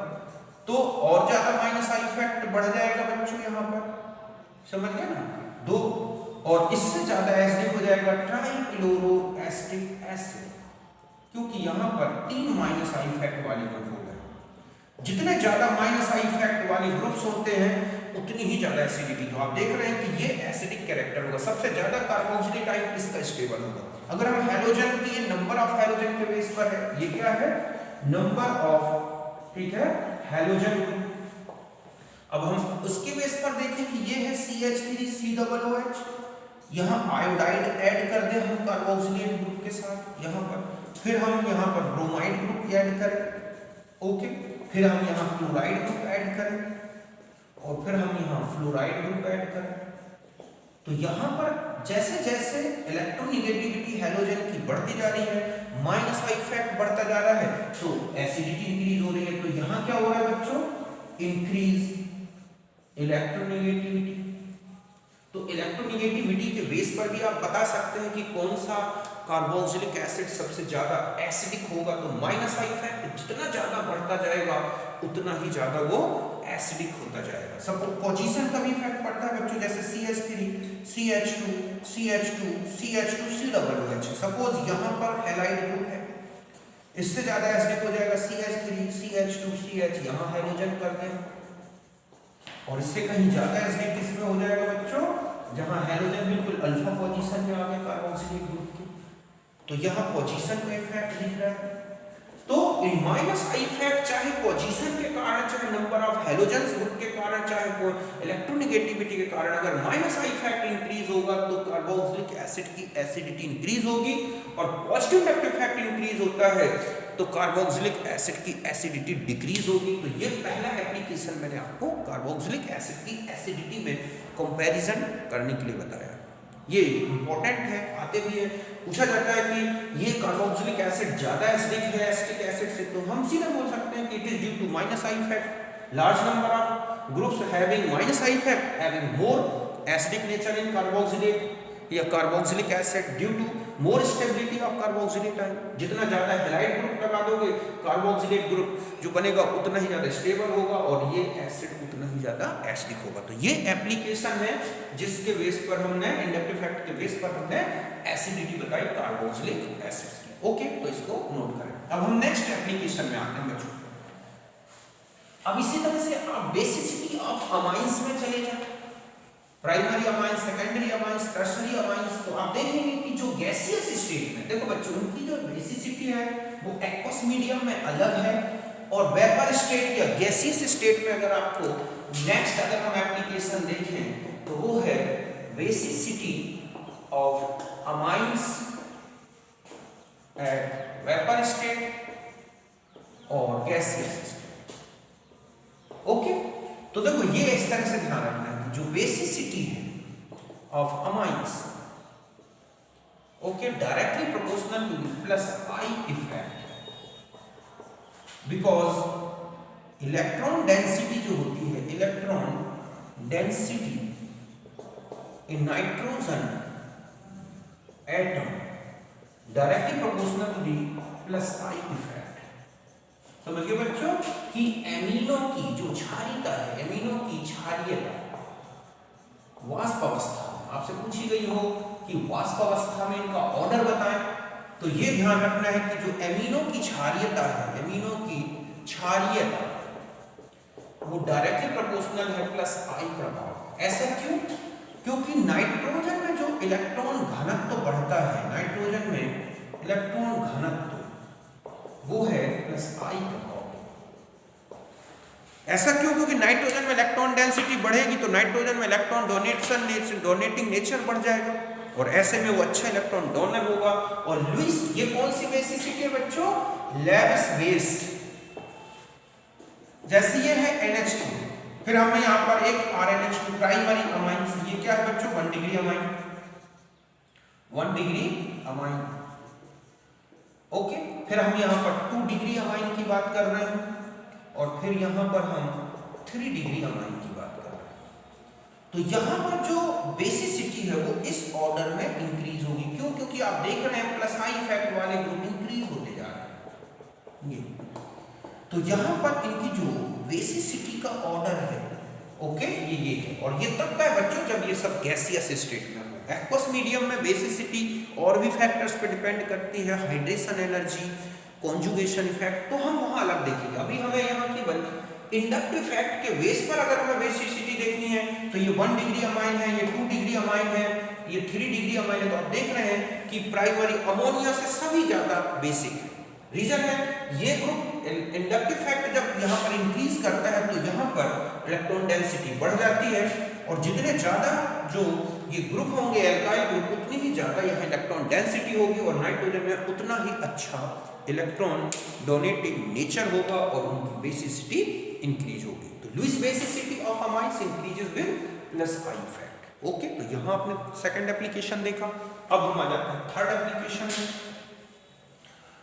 तो और ज्यादा -I इफेक्ट बढ़ जाएगा बच्चों यहाँ पर, समझ गए ना, 2, और इससे ज्यादा एसिडिक हो जाएगा ट्राइक्लोरोएसिटिक एसिड, क्योंकि यहाँ पर 3 -I इफेक्ट वाले ग्रुप हो गए। जितने ज्यादा -I इफेक्ट वाले ग्रुप्स होते हैं उतनी ही ज्यादा एसिडिटी। तो आप देख रहे हैं कि ये एसिडिक कैरेक्टर होगा, सबसे ज्यादा कार्बोक्सिलेट आयन इसका स्टेबल होगा। अगर हम हैलोजन की, ये नंबर ऑफ हैलोजन के बेस पर है, ये क्या है, नंबर ऑफ, ठीक है, हैलोजन। अब हम उसके बेस पर देखें कि ये है CH3 COOH, यहाँ आयोडाइड ऐड कर दे हम कार्बोक्सिलेट ग्रुप के साथ यहाँ पर, फिर हम यहाँ पर ब्रोमाइड ग्रुप ऐड करें, ओके, फिर हम यहाँ क्लोराइड ग्रुप ऐड करें और फिर हम यहाँ फ्लोराइड ग्रुप ऐड करें। तो यहाँ पर जैसे जैसे इलेक्ट्रोनेगेटिविटी हैलोजन की बढ़ती जा रही है, -I इफेक्ट बढ़ता जा रहा है, तो एसिडिटी इंक्रीज हो रही है। तो यहाँ क्या हो रहा है बच्चों, इंक्रीज इलेक्ट्रोनेगेटिविटी। तो इलेक्ट्रोनेगेटिविटी के बेस पर भी आप बता सकते हैं कि कौन सा कार्बोक्सिलिक एसिड सबसे ज्यादा एसिडिक होगा। तो -I इफेक्ट जितना ज्यादा बढ़ता जाएगा उतना ही ज्यादा वो एसिडिक होता जाएगा। सब पोजीशन का भी इफेक्ट पड़ता है बच्चों, जैसे CH3 CH2 CH2 CH2 COOH, suppose यहाँ पर हैलाइड ग्रुप है, इससे ज्यादा एसिडिक हो जाएगा CH3 CH2 CH, यहाँ हाइड्रोजन कर दें, और इससे कहीं ज्यादा एसिडिक किसमें हो जाएगा बच्चों, जहाँ हाइड्रोजन बिल्कुल अल्फा पोजीशन में आ गया कार्बोक्सिलिक ग्रुप की। तो यहाँ पोजीशन का इफेक्ट दिख रहा है। तो इन -I इफेक्ट चाहे पोजीशन के कारण, चाहे नंबर ऑफ हैलोजेंस ग्रुप के कारण, चाहे इलेक्ट्रोनेगेटिविटी के कारण, अगर -I इफेक्ट इंक्रीज होगा तो कार्बोक्सिलिक एसिड की एसिडिटी इंक्रीज होगी, और पॉजिटिव नेगेटिव इफेक्ट इंक्रीज होता है तो कार्बोक्सिलिक एसिड की एसिडिटी डिक्रीज होगी। तो ये पहला एप्लीकेशन मैंने आपको कार्बोक्सिलिक एसिड की एसिडिटी में कंपैरिजन करने के लिए बताया। ये इंपॉर्टेंट है, आते भी है, पूछा जाता है कि ये कार्बोक्सिलिक एसिड ज्यादा एसिडिक है एसिटिक एसिड से, तो हम सीधा बोल सकते हैं कि it is due to -I effect. Large number of groups having -I effect having more acidic nature in carboxylate या carboxylic acid due to more stability of carboxylate ion. जितना ज्यादा हैलाइड ग्रुप लगा दोगे, कार्बोक्सिलेट ग्रुप जो बनेगा उतना ही ज्यादा stable होगा और ये एसिड उतना ही ज्यादा एसिडिक होगा। तो ये एप्लीकेशन है जिसके बेस पर हमने इंडक्टिव फैक्ट के बेस पर हमने एसिडिटी बताई कार्बोक्सिलिक एसिड्स की। ओके, तो इसको नोट करें। अब हम नेक्स्ट एप्लीकेशन में आते हैं बच्चों। अब इसी तरह से आप बेसिसिटी ऑफ अमाइंस में चले जाए। Primary amines, secondary amines, tertiary amines. तो आप देखेंगे कि जो गैसियस स्टेट में, देखो बच्चों, उनकी जो बेसिसिटी है वो एक्वस मीडियम में अलग है, और वेपर स्टेट या गैसियस स्टेट में अगर आपको नेक्स्ट अगर हम एप्लीकेशन देखें तो वो है basicity of amines at vapour state और गैसियस स्टेट। ओके, तो देखो ये इस तरह से ध्यान रखना है कि जो बेसिसिटी है of amines, okay, directly proportional to the plus I effect, because electron density जो होती है, electron density in nitrogen atom directly proportional to the plus I effect. समझ गए बच्चों कि एमिनो की जो क्षारीयता है, एमिनो की क्षारीयता वाष्प अवस्था, आपसे पूछी गई हो कि वाष्प अवस्था में इनका ऑर्डर बताएं, तो ये ध्यान रखना है कि जो एमिनो की क्षारीयता है, एमिनो की क्षारीयता वो डायरेक्टली प्रोपोर्शनल है प्लस आई प्रभाव। ऐसा क्यों? क्योंकि नाइट्रोजन में जो इलेक्ट्रॉन घनत्व बढ़ता है, नाइट्रोजन में इलेक्ट्रॉन घनत्व वो है प्लस आई प्रभाव। ऐसा क्यों? क्योंकि नाइट्रोजन में इलेक्ट्रॉन डेंसिटी बढ़ेगी तो नाइट्रोजन में इलेक्ट्रॉन डोनेटिंग नेचर बढ़ जाएगा, और ऐसे में वो अच्छा इलेक्ट्रॉन डोनर होगा। और लुईस, ये कौन सी बेसिसिटी है बच्चों? Lewis base. जैसे ये है NH2, फिर हमें यहाँ पर एक RNH2 प्राइमरी अमाइन, ये क्या है बच्चों? 1 degree amine, 1 degree amine. Okay, फिर हम यहाँ पर 2 डिग्री अमाइन की बात कर रहे हैं, और फिर यहाँ पर हम 3 डिग्री अमाइन की बात कर रहे हैं। तो यहाँ पर जो बेसिसिटी है वो इस ऑर्डर में इंक्रीज होगी। क्यों? क्योंकि आप देख रहे हैं प्लस आई इफेक्ट वाले ग्रुप इंक्रीज होते जा रहे हैं। ये तो यहाँ पर इनकी जो बेसिसिटी का ऑर्डर है, ओके, ये है, और ये तब का है बच्चों जब ये सब गैसियस स्टेट में हो। एक्वस मीडियम में बेसिसिटी और भी फैक्टर्स पे डिपेंड करती है, हाइड्रेशन एनर्जी, कॉन्जुगेशन इफेक्ट, तो हम वहाँ अलग देखेंगे। अभी हमें यहाँ की इंडक्टिव इफेक्ट के बेस पर अगर हमें बेसिसिटी देखनी है तो ये 1 डिग्री अमाइन है, ये 2 डिग्री अमाइन है, ये 3 डिग्री अमाइन है। तो आप देख रहे हैं कि प्राइमरी अमोनिया से सभी ज्यादा बेसिक है। रीजन है ये ग्रुप इंडक्टिव इफेक्ट जब यहाँ पर इंक्रीज करता है तो यहाँ पर इलेक्ट्रॉन डेंसिटी बढ़ जाती है, और जितने ज्यादा जो ये ग्रुप होंगे एल्काइल ग्रुप, उतनी ही ज्यादा यहाँ इलेक्ट्रॉन डेंसिटी होगी, और नाइट्रोजन में उतना ही अच्छा इलेक्ट्रॉन डोनेटिंग नेचर होगा और उनकी बेसिसिटी इंक्रीज होगी। तो Lewis basicity of amines increases with plus I effect. Okay, तो यहाँ आपने सेकंड एप्लीकेशन देखा। अब हम आ जाते हैं थर्ड एप्लीकेशन में।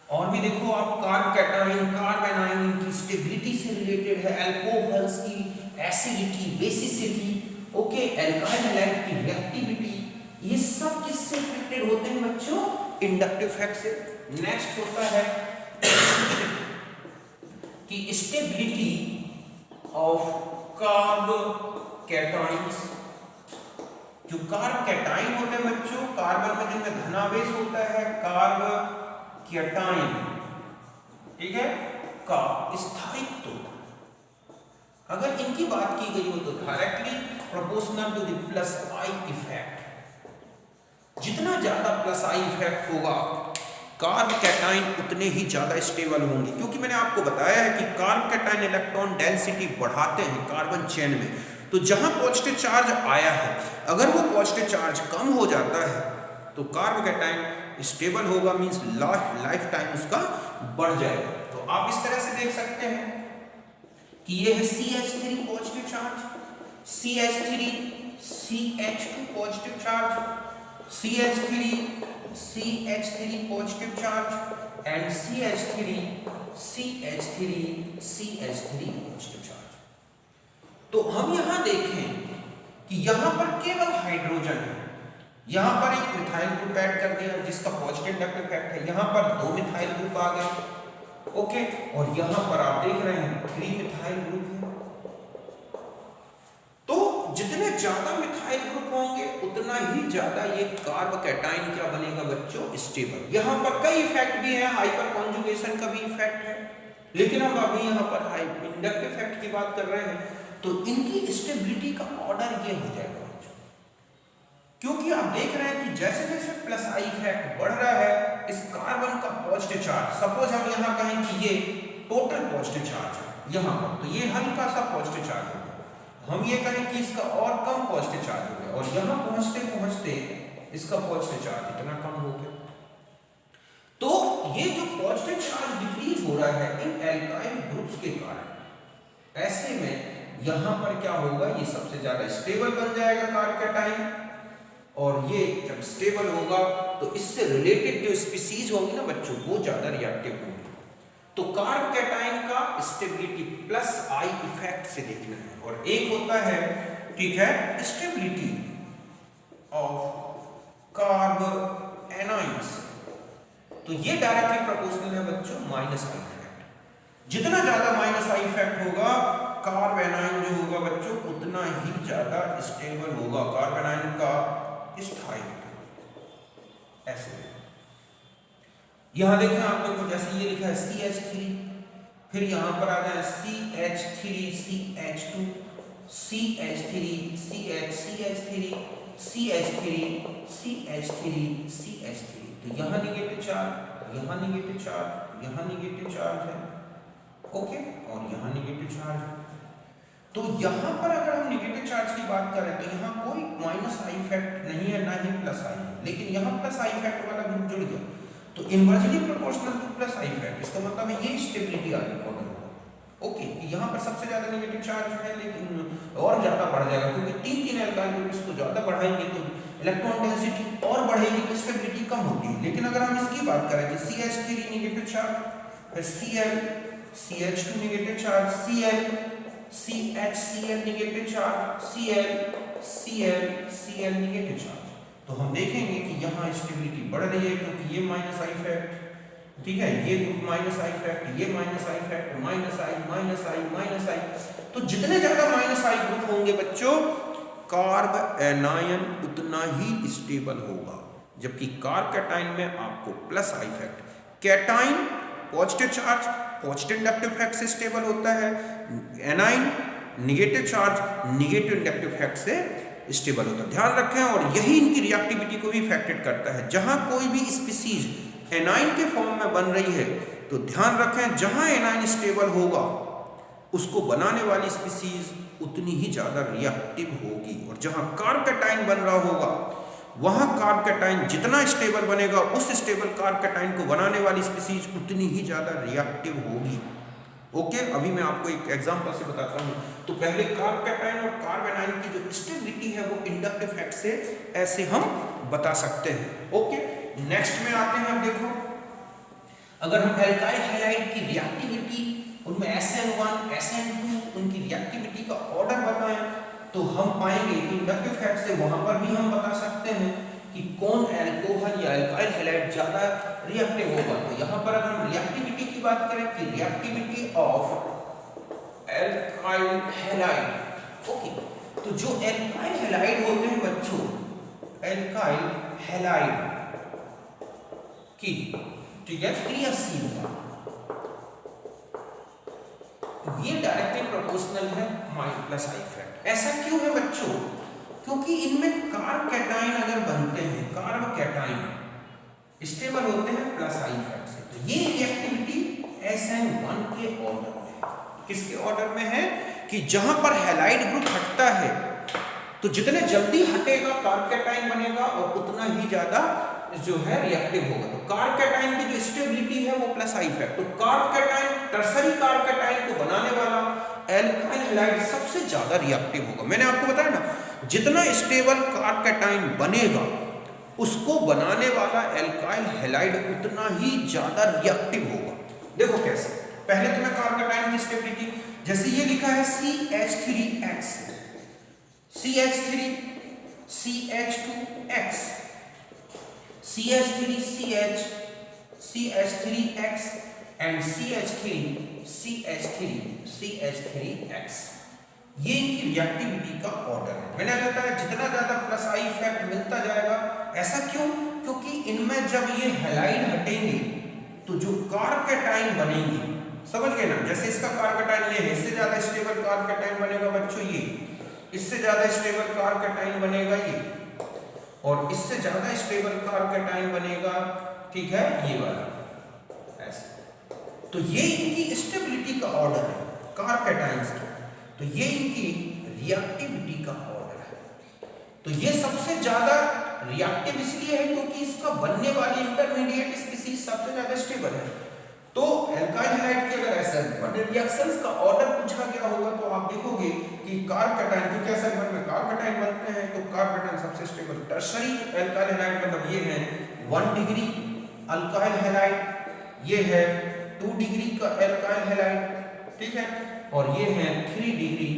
और भी देखो आप, कार्ब कैटायन, कार्ब एनायन की स्टेबिलिटी से रिलेटेड है, अल्कोहल्स की acidity, basicity, okay, alkyl halide की रिएक्टिविटी, ये सब किससे रिलेटेड होते हैं बच्चों? इंडक्टिव इफेक्ट से। नेक्स्ट होता है कि स्टेबिलिटी ऑफ कार्ब कैटायंस। जो कार्ब कैटायन होते हैं बच्चों, कार्बन में जिनमें धनावेश होता है, कार्ब कैटायन, ठीक है, का स्थायित्व अगर इनकी बात की गई हो तो directly proportional to the plus I effect. जितना ज्यादा प्लस आई इफेक्ट होगा कार्ब कैटायन उतने ही ज्यादा स्टेबल होंगे, क्योंकि मैंने आपको बताया है कि कार्ब कैटायन इलेक्ट्रॉन डेंसिटी बढ़ाते हैं कार्बन चेन में। तो जहां पॉजिटिव चार्ज आया है, अगर वो पॉजिटिव चार्ज कम हो जाता है तो कार्ब कैटायन स्टेबल होगा, मींस लाइफ टाइम उसका बढ़ जाएगा। तो आप इस तरह से देख सकते हैं कि ये है CH3 positive charge, CH3 CH2 positive charge, CH3 positive charge and CH3 positive charge. तो हम यहां देखें कि यहां पर केवल हाइड्रोजन है, यहां पर एक मिथाइल ग्रुप ऐड कर दिया जिसका पॉजिटिव इंडक्टिव इफेक्ट है, यहां पर 2 मिथाइल ग्रुप आ गए, ओके, और यहां पर आप देख रहे हैं 3 मिथाइल ग्रुप है। तो जितने ज्यादा मिथाइल ग्रुप होंगे उतना ही ज्यादा ये कार्ब कैटायन क्या बनेगा बच्चों? स्टेबल। यहां पर कई इफेक्ट भी है, हाइपर कॉन्जुगेशन का भी इफेक्ट है, लेकिन हम अभी यहां पर इंडक्टिव इफेक्ट की बात कर रहे हैं। तो इनकी स्टेबिलिटी का ऑर्डर ये हो जाएगा बच्चों, क्योंकि आप देख रहे हैं कि जैसे जैसे प्लस आई इफेक्ट बढ़ रहा है इस कार्बन का पॉजिटिव चार्ज, सपोज हम यहाँ कहें कि ये टोटल पॉजिटिव चार्ज है यहाँ पर, तो ये हल्का सा पॉजिटिव चार्ज हो गया। हम ये कहें कि इसका और कम पॉजिटिव चार्ज हो गया, और यहाँ पहुंचते पहुंचते इसका पॉजिटिव चार्ज इतना कम हो गया। तो ये जो पॉजिटिव चार्ज डिक्रीज हो रहा है इन एल्काइल ग्रुप्स के कारण, ऐसे में यहां पर क्या होगा, ये सबसे ज्यादा स्टेबल बन जाएगा कार्बोकैटायन, और ये जब स्टेबल होगा तो इससे रिलेटेड जो स्पीसीज होंगी ना बच्चों वो ज्यादा रिएक्टिव होंगी। तो कार्बोकैटायन का स्टेबिलिटी प्लस आई इफेक्ट से देखना है, और एक होता है ठीक है स्टेबिलिटी ऑफ कार्ब एनाइंस, तो ये डायरेक्टली प्रोपोर्शनल है बच्चों माइनस आई इफेक्ट। जितना ज्यादा माइनस आई इफेक्ट होगा कार्ब एनाइन जो होगा बच्चों उतना ही ज्यादा स्टेबल होगा, कार्ब एनाइन का स्थायित्व। ऐसे यहां देखें आप लोग, जैसे ये लिखा है CH3, फिर यहां पर आ जाए CH3 CH2 CH3 CH CH3 CH3 CH3 CH3, तो यहां निगेटिव चार्ज, यहां निगेटिव चार्ज, यहां निगेटिव चार्ज है, ओके, और यहां निगेटिव चार्ज है। तो यहां पर अगर हम निगेटिव चार्ज की बात करें तो यहां कोई माइनस आई इफेक्ट नहीं है, ना ही प्लस आई है, लेकिन यहां प्लस आई इफेक्ट वाला ग्रुप जुड़ गया, तो inversely proportional two plus I effect, इसका मतलब है ये स्टेबिलिटी आ गई ऑर्डर, ओके, कि यहां पर सबसे ज्यादा नेगेटिव चार्ज है, लेकिन और ज्यादा बढ़ जाएगा क्योंकि तीन एल्काइल ग्रुप्स को ज्यादा बढ़ाएंगे तो इलेक्ट्रॉन डेंसिटी और बढ़ेगी तो स्टेबिलिटी कम होती है। लेकिन अगर हम इसकी बात करें कि CH3 नेगेटिव चार्ज, फिर Cl CH2 negative charge, Cl CHCl negative charge, Cl negative charge, तो हम देखेंगे कि यहाँ स्टेबिलिटी बढ़ रही है क्योंकि ये माइनस आई इफेक्ट, ठीक है, ये ग्रुप माइनस आई इफेक्ट, ये minus I effect, minus I minus I minus I, तो जितने ज्यादा माइनस आई ग्रुप होंगे बच्चों कार्ब एनायन उतना ही स्टेबल होगा, जबकि कार्बोकैटायन में आपको plus I effect, cation positive charge positive inductive effect से स्टेबल होता है, A9 negative charge negative inductive effect से स्टेबल होता है। ध्यान रखें, और यही इनकी रिएक्टिविटी को भी इफेक्टेड करता है। जहां कोई भी स्पीसीज एनाइन के फॉर्म में बन रही है तो ध्यान रखें जहां एनाइन स्टेबल होगा उसको बनाने वाली स्पीसीज उतनी ही ज्यादा रिएक्टिव होगी, और जहां कार्बोकैटायन बन रहा होगा वहां कार्बोकैटायन जितना स्टेबल बनेगा उस स्टेबल कार्बोकैटायन को बनाने वाली स्पीसीज उतनी ही ज्यादा रिएक्टिव होगी। ओके, अभी मैं आपको एक एग्जांपल से बताता हूं। तो पहले कार्बोकैटायन और कार्ब एनायन की जो स्टेबिलिटी है वो इंडक्टिव इफेक्ट से ऐसे हम बता सकते हैं। ओके, नेक्स्ट में आते हैं। अब देखो, अगर हम एल्काइल हैलाइड की रिएक्टिविटी उनमें SN1 SN2 उनकी रिएक्टिविटी का ऑर्डर बताएं तो हम पाएंगे कि इंडक्टिव इफेक्ट से वहां पर भी हम बता सकते हैं कि कौन एल्कोहल या एल्काइल हैलाइड ज्यादा रिएक्टिव होगा। तो यहां पर अगर हम रिएक्टिविटी की बात करें कि reactivity of alkyl halide, okay, तो जो एल्काइल हैलाइड होते हैं बच्चों, एल्काइल हैलाइड की, ठीक है, क्रियाशीलता ये डायरेक्टली प्रोपोर्शनल है प्लस आई इफेक्ट। ऐसा क्यों है बच्चों? क्योंकि इनमें कार्बोकैटायन अगर बनते हैं, कार्बोकैटायन स्टेबल होते हैं प्लस आई इफेक्ट से, तो ये रिएक्टिविटी SN1 के ऑर्डर में है। किसके ऑर्डर में है? कि जहां पर हैलाइड ग्रुप हटता है तो जितने जल्दी हटेगा कार्बोकैटायन बनेगा और उतना ही ज्यादा जो है रिएक्टिव होगा। तो कार्बोकैटायन की जो स्टेबिलिटी है वो प्लस आई इफेक्ट, तो कार्बोकैटायन टर्सरी कार्बोकैटायन को बनाने वाला एल्काइल हैलाइड सबसे ज्यादा रिएक्टिव होगा। मैंने आपको बताया ना, जितना स्टेबल कार्बोकैटायन बनेगा उसको बनाने वाला एल्काइल हैलाइड उतना ही ज्यादा रिएक्टिव होगा। देखो कैसे, पहले तो मैं कार्बोकैटायन की स्टेबिलिटी, जैसे ये लिखा है CH3X, CH3 CH2X, CH3CH CH3X and CH3CH3CH3X, ये इनकी रिएक्टिविटी का ऑर्डर है। मैंने बताया जितना ज्यादा प्लस आई इफेक्ट मिलता जाएगा। ऐसा क्यों? क्योंकि इनमें जब ये हैलाइड हटेंगे तो जो कार्बोकैटायन बनेंगे, समझ गए ना, जैसे इसका कार्बोकैटायन ये है, इससे ज्यादा स्टेबल कार्बोकैटायन बनेगा बच्चों ये, इससे ज्यादा स्टेबल कार्बोकैटायन बनेगा ये, और इससे ज्यादा स्टेबल कार्बोकेटाइन बनेगा, ठीक है, ये वाला ऐसे। तो ये इनकी स्टेबिलिटी का ऑर्डर है कार्बोकेटाइंस का। तो ये इनकी रिएक्टिविटी का ऑर्डर है। तो ये सबसे ज्यादा रिएक्टिव इसलिए है क्योंकि इसका बनने वाली इंटरमीडिएट स्पीसीज सबसे ज्यादा स्टेबल है। तो एल्काइल हैलाइड के अगर SN1 रिएक्शंस का ऑर्डर पूछा गया होगा तो आप देखोगे कि कार्बोकेटाइन, क्योंकि SN1 में कार्बोकेटाइन बनते हैं तो कार्बोकेटाइन सबसे स्टेबल। टर्शरी एल्काइल हैलाइड मतलब ये है 1 डिग्री अल्काइल हैलाइड, ये है 2 डिग्री का एल्काइल हैलाइड, ठीक है, और ये है 3 डिग्री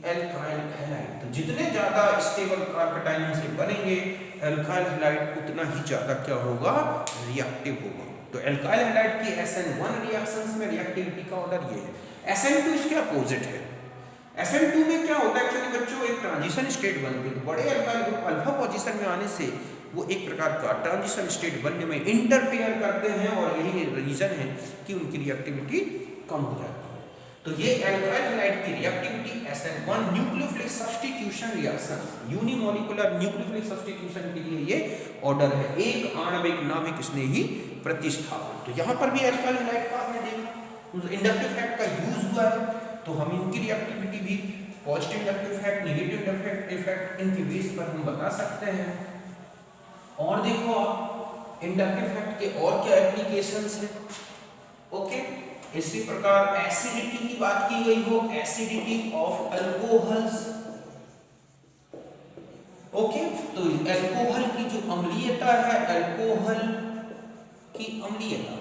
एल्काइल हैलाइड। तो जितने ज्यादा स्टेबल कार्बोकेटाइन से बनेंगे एल्काइल हैलाइड उतना ही ज्यादा क्या होगा, रिएक्टिव होगा। तो एल्काइल हैलाइड की SN1 रिएक्शंस में रिएक्टिविटी का ऑर्डर ये है। SN2 इसके अपोजिट है। SN2 में क्या होता है एक्चुअली बच्चों, एक ट्रांजिशन स्टेट बनती है। तो बड़े अल्काइल ग्रुप अल्फा पोजीशन में आने से वो एक प्रकार का ट्रांजिशन स्टेट बनने में इंटरफेयर करते हैं और यही रीजन है कि उनकी रिएक्टिविटी कम हो जाती है। तो ये एल्काइल हैलाइड की reactivity SN1 nucleophilic substitution reaction, unimolecular nucleophilic substitution के लिए ये ऑर्डर है, एक आणविक नाभिक स्नेही प्रतिस्थापन। तो यहाँ पर भी एल्काइल हैलाइड का आपने देखा इंडक्टिव फैक्ट का यूज हुआ है। तो हम इनकी रिएक्टिविटी भी positive inductive fact, negative effect इनके बेस पर हम बता सकते हैं। और देखो आप इंडक्टिव फैक्ट के और क्या एप्लीकेशंस हैं, ओके। इसी प्रकार एसिडिटी की बात की गई हो, एसिडिटी ऑफ अल्कोहल्स, ओके। तो अल्कोहल की जो अम्लीयता है, अल्कोहल की अम्लीयता,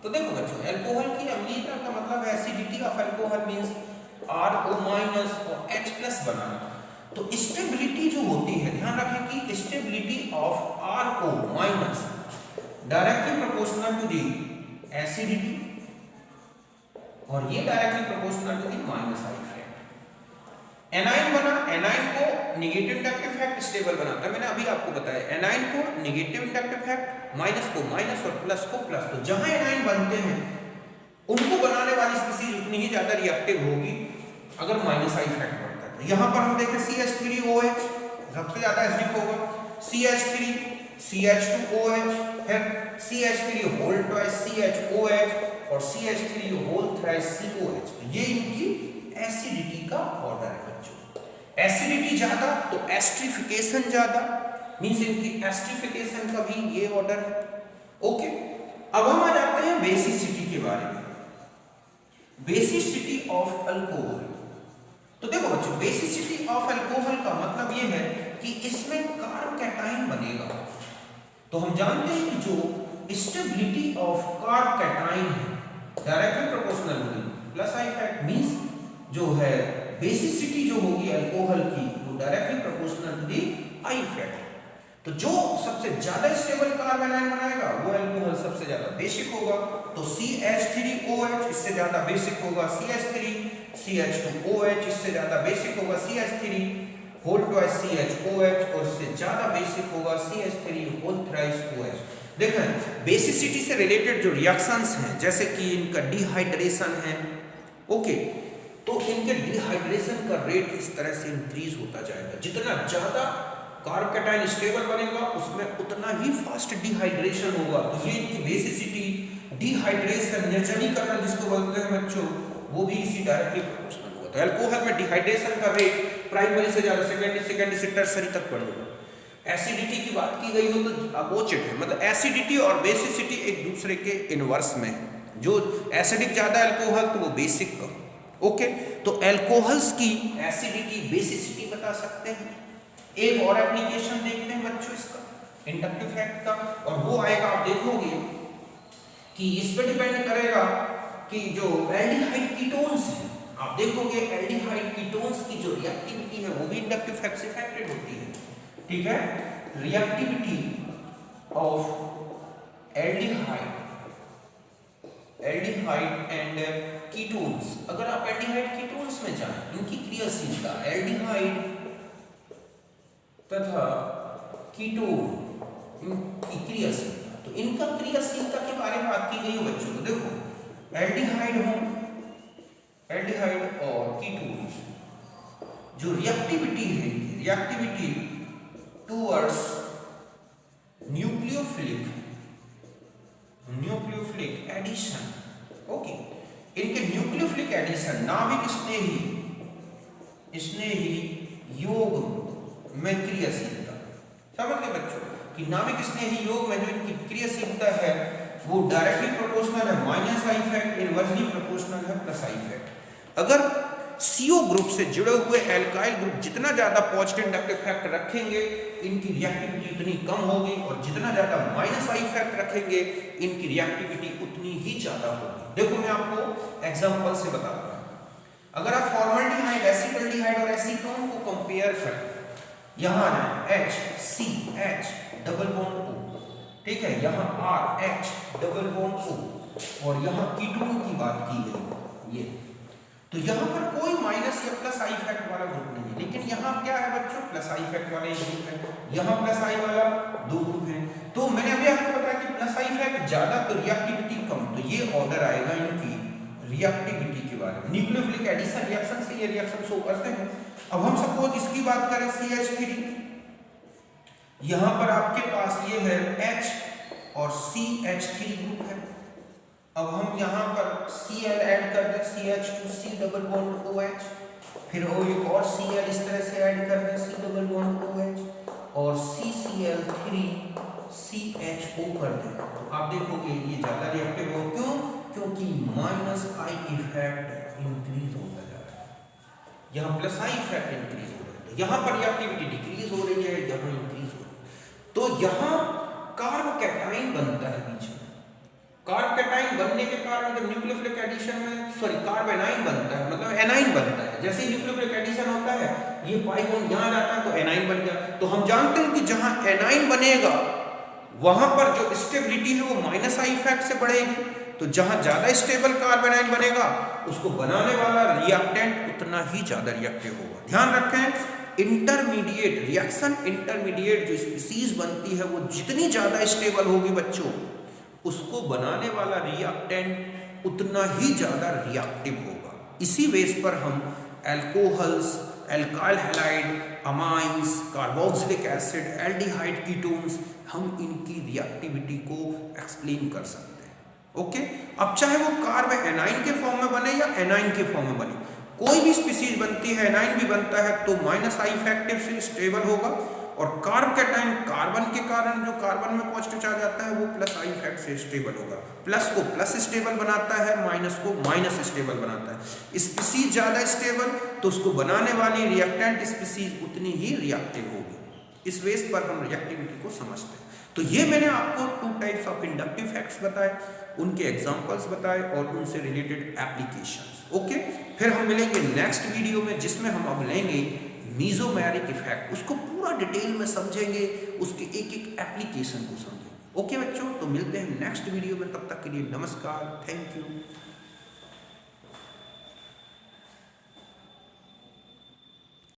तो देखो बच्चों अल्कोहल की अम्लीयता का मतलब acidity of alcohol means RO- और H+ बनाना। तो स्टेबिलिटी जो होती है, ध्यान रखें कि stability of RO- directly proportional to the acidity और ये directly proportional to the -I fact. Anion बना, एनाइन को नेगेटिव इंडक्टिव फैक्ट स्टेबल बनाता है, मैंने अभी आपको बताया। एनाइन को नेगेटिव इंडक्टिव फैक्ट, माइनस को माइनस और प्लस को प्लस। तो जहां एनाइन बनते हैं उनको बनाने वाली स्पीसीज उतनी ही ज्यादा रिएक्टिव होगी अगर -I फैक्ट बनता है। तो यहां पर हम देखें CH3OH सबसे ज्यादा एसिडिक होगा, CH3 CH2OH, फिर CH3 होल ट्वाइस CHOH और CH3 होल थ्राइस COH। ये इनकी एसिडिटी का ऑर्डर है बच्चों। एसिडिटी ज्यादा तो एस्ट्रिफिकेशन ज्यादा, मींस इनकी एस्ट्रिफिकेशन का भी ये ऑर्डर है, ओके। अब हम आ जाते हैं बेसिसिटी के बारे में। बेसिसिटी ऑफ अल्कोहल, तो देखो बच्चों बेसिसिटी ऑफ अल्कोहल का मतलब ये है कि इसमें कार्बोकेटाइन बनेगा। तो हम जानते हैं कि जो स्टेबिलिटी ऑफ कार्बोकेटाइन है डायरेक्टली प्रोपोर्शनल होगी +I फैक्ट, मींस जो है बेसिसिटी जो होगी अल्कोहल की वो directly proportional to the I fact. तो जो सबसे ज्यादा स्टेबल कार्बन आयन बनाएगा वो अल्कोहल सबसे ज्यादा बेसिक होगा। तो CH3OH इससे ज्यादा बेसिक होगा CH3, CH2OH इससे ज्यादा बेसिक होगा CH3 होल ट्वाइस CHOH और इससे ज्यादा बेसिक होगा CH3 होल थ्राइस OH। देखें बेसिसिटी से रिलेटेड जो रिएक्शंस हैं जैसे कि इनका डिहाइड्रेशन है, ओके, तो इनके डिहाइड्रेशन का रेट इस तरह से इंक्रीज होता जाएगा। जितना ज्यादा कार्बोकेटाइन स्टेबल बनेगा उसमें उतना ही फास्ट डिहाइड्रेशन होगा। तो ये इनकी बेसिसिटी, डिहाइड्रेशन, निर्जलीकरण जिसको बोलते हैं बच्चों, वो भी इसी डायरेक्टली प्रोपोर्शनल होगा। तो अल्कोहल में डिहाइड्रेशन का रेट प्राइमरी से ज्यादा सेकेंडरी से टर्शरी तक बढ़ेगा। एसिडिटी की बात की गई हो तो अपोजिट है, मतलब एसिडिटी और बेसिसिटी एक दूसरे के इनवर्स में है। जो एसिडिक ज्यादा अल्कोहल तो वो बेसिक का, ओके। तो अल्कोहल्स की एसिडिटी बेसिसिटी बता सकते हैं। एक और एप्लीकेशन देखते हैं बच्चों इसका इंडक्टिव फैक्ट का, और वो आएगा आप देखोगे कि इस पे डिपेंड करेगा कि जो एल्डिहाइड कीटोन्स हैं, आप देखोगे एल्डिहाइड कीटोन्स की जो रिएक्टिविटी है वो भी इंडक्टिव फैक्ट से अफेक्टेड होती है, ठीक है। Reactivity of aldehyde and ketones, अगर आप एल्डिहाइड कीटोन्स में जाएं, इनकी क्रियाशीलता एल्डिहाइड तथा कीटोन की क्रियाशीलता, तो इनका क्रियाशीलता के बारे में बात की गई है बच्चों। तो देखो एल्डिहाइड हो, एल्डिहाइड और कीटोन्स जो रिएक्टिविटी है, reactivity towards nucleophilic addition. Okay, इनके न्यूक्लियोफिलिक एडिशन नाभिक स्नेही योग में क्रियाशीलता, समझ गए बच्चों कि नाभिक स्नेही योग में जो इनकी क्रियाशीलता है वो डायरेक्टली प्रोपोर्शनल है minus I effect, inversely proportional है प्लस आई इफेक्ट। अगर CO ग्रुप से जुड़े हुए एल्काइल ग्रुप जितना ज्यादा पॉजिटिव इंडक्टिव इफेक्ट रखेंगे इनकी रिएक्टिविटी उतनी कम होगी, और जितना ज्यादा माइनस आई इफेक्ट रखेंगे इनकी रिएक्टिविटी उतनी ही ज्यादा होगी। देखो मैं आपको एग्जांपल से बताता हूं। अगर आप फॉर्मल्डिहाइड, एसिटल्डिहाइड और एसीटोन को कंपेयर करें, यहां H C H double bond O, ठीक है, यहाँ R H double bond O, और यहाँ कीटोन की बात की गई ये, तो यहाँ पर कोई माइनस या प्लस आई इफेक्ट वाला ग्रुप नहीं है, लेकिन यहाँ क्या है बच्चों, प्लस आई इफेक्ट वाले ग्रुप है, यहाँ प्लस आई वाला दो ग्रुप है। तो मैंने अभी आपको बताया कि प्लस आई इफेक्ट ज्यादा तो रिएक्टिविटी कम, तो ये ऑर्डर आएगा इनकी रिएक्टिविटी के बारे में। न्यूक्लियोफिलिक एडिशन रिएक्शन से ये रिएक्शन शो करते हैं। अब हम सपोज इसकी बात करें CH3, यहाँ पर आपके पास ये है H और CH3 ग्रुप है। अब हम यहाँ पर Cl ऐड कर दें, CH2C डबल बॉन्ड OH, फिर एक और Cl इस तरह से ऐड कर दें, C डबल बॉन्ड OH, और CCl3CHO कर दें, तो आप देखोगे ये ज्यादा रिएक्टिव हो। क्यों? क्योंकि माइनस आई इफेक्ट इंक्रीज होता जा रहा है, यहाँ प्लस आई इफेक्ट इंक्रीज हो रहा है, यहाँ पर रिएक्टिविटी डिक्रीज हो रही है, यहाँ इंक्रीज हो रही है। तो यहाँ कार्बोकैटाइन बनता है बीच में, कार्बोकैटाइन बनने के कारण जब न्यूक्लियोफिलिक एडिशन में कार्बेनाइन बनता है, मतलब एनाइन बनता है। जैसे ही न्यूक्लियोफिलिक एडिशन होता है ये पाई बॉन्ड यहाँ जाता है तो एनाइन बन गया। तो हम जानते हैं कि जहां एनाइन बनेगा वहां पर जो स्टेबिलिटी है वो माइनस आई इफेक्ट से बढ़ेगी, तो जहां ज्यादा स्टेबल कार्बेनाइन बनेगा उसको बनाने वाला रिएक्टेंट उतना ही ज्यादा रिएक्टिव होगा। ध्यान रखें, इंटरमीडिएट रिएक्शन, इंटरमीडिएट जो स्पीसीज बनती है वो जितनी ज्यादा स्टेबल होगी बच्चों, उसको बनाने वाला रिएक्टेंट उतना ही ज्यादा रिएक्टिव होगा। इसी बेस पर हम alcohols, alkyl halide, amines, carboxylic acid, aldehyde, ketones, हम इनकी रिएक्टिविटी को एक्सप्लेन कर सकते हैं। ओके, अब चाहे वो कार्ब एनाइन के फॉर्म में बने या एनाइन के फॉर्म में बने, कोई भी स्पीसीज बनती है, एनाइन भी बनता है तो माइनस आई इफेक्टिव से स्टेबल होगा, और कार्बोकैटाइन कार्बन के कारण जो कार्बन में पॉजिटिव चार्ज आता है वो प्लस आई इफेक्ट से स्टेबल होगा। प्लस को प्लस स्टेबल बनाता है, माइनस को माइनस स्टेबल बनाता है। स्पीसीज ज्यादा स्टेबल तो उसको बनाने वाली रिएक्टेंट स्पीसीज उतनी ही रिएक्टिव होगी। इस बेस पर हम रिएक्टिविटी को समझते हैं। तो ये मैंने आपको 2 टाइप्स ऑफ इंडक्टिव फैक्ट्स बताए, उनके एग्जांपल्स बताए और उनसे रिलेटेड एप्लीकेशंस। ओके, फिर हम मिलेंगे नेक्स्ट वीडियो में जिसमें हम अब लेंगे मीजोमेरिक इफेक्ट, उसको पूरा डिटेल में समझेंगे, उसके एक एक एप्लीकेशन को समझेंगे। ओके बच्चों, तो मिलते हैं नेक्स्ट वीडियो में, तब तक के लिए नमस्कार, थैंक यू।